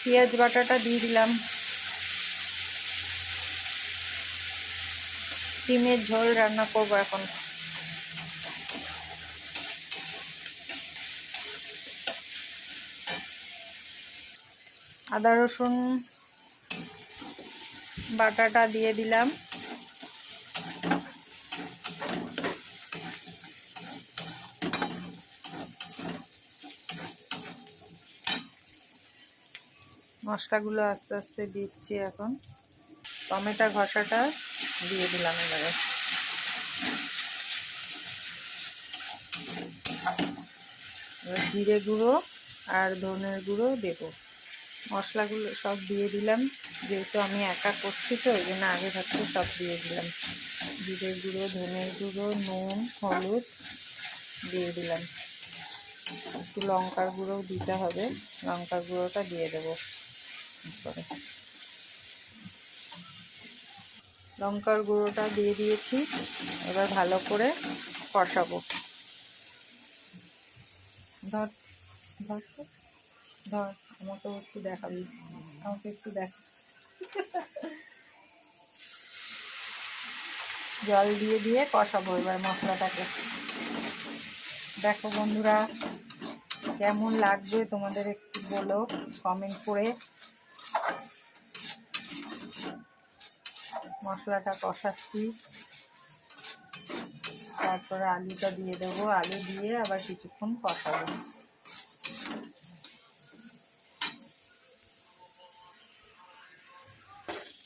পেঁয়াজ বাটাটা দিয়ে দিলাম। ডিমের ঝোল রান্না করব এখন। আদা রসুন বাটাটা দিয়ে দিলাম। মশলাগুলো আস্তে আস্তে দিচ্ছি এখন। টমেটো ঘষাটা দিয়ে দিলাম এবারে। এবার জিরে গুঁড়ো আর ধনের গুঁড়ো দেব। মশলাগুলো সব দিয়ে দিলাম, যেহেতু আমি একা করছি তো ওই জন্য আগে থাকতে সব দিয়ে দিলাম। জিরে গুঁড়ো, ধনের গুঁড়ো, নুন, হলুদ দিয়ে দিলাম। একটু লঙ্কার গুঁড়োও দিতে হবে, লঙ্কার গুঁড়োটা দিয়ে দেবো পরে। লঙ্কার গুঁড়োটা দিয়ে দিয়েছি, এবার ভালো করে কষাবো। ধর ধর ধর, আমাকে একটু দেখাবি, আমাকে একটু দেখ। জল দিয়ে দিয়ে কষাবো এবার মশলাটাকে। দেখো বন্ধুরা, কেমন লাগবে তোমাদের একটু বলো কমেন্ট করে। মশলাটা কষাচ্ছি, তারপরে আলুটা দিয়ে দেবো। আলু দিয়ে আবার কিছুক্ষণ কষাবো।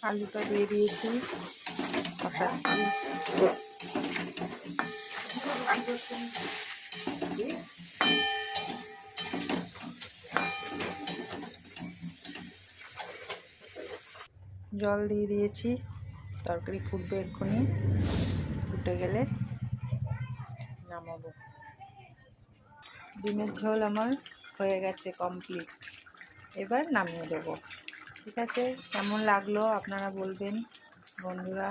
আলুটা দিয়ে দিয়েছি, কষাচ্ছি। জল দিয়ে দিয়েছি, তরকারি ফুটবে এক্ষুনি, ফুটে গেলে নামাবো। ডিমের ঝোল আমার হয়ে গেছে কমপ্লিট, এবার নামিয়ে দেবো। ঠিক আছে, কেমন লাগলো আপনারা বলবেন বন্ধুরা।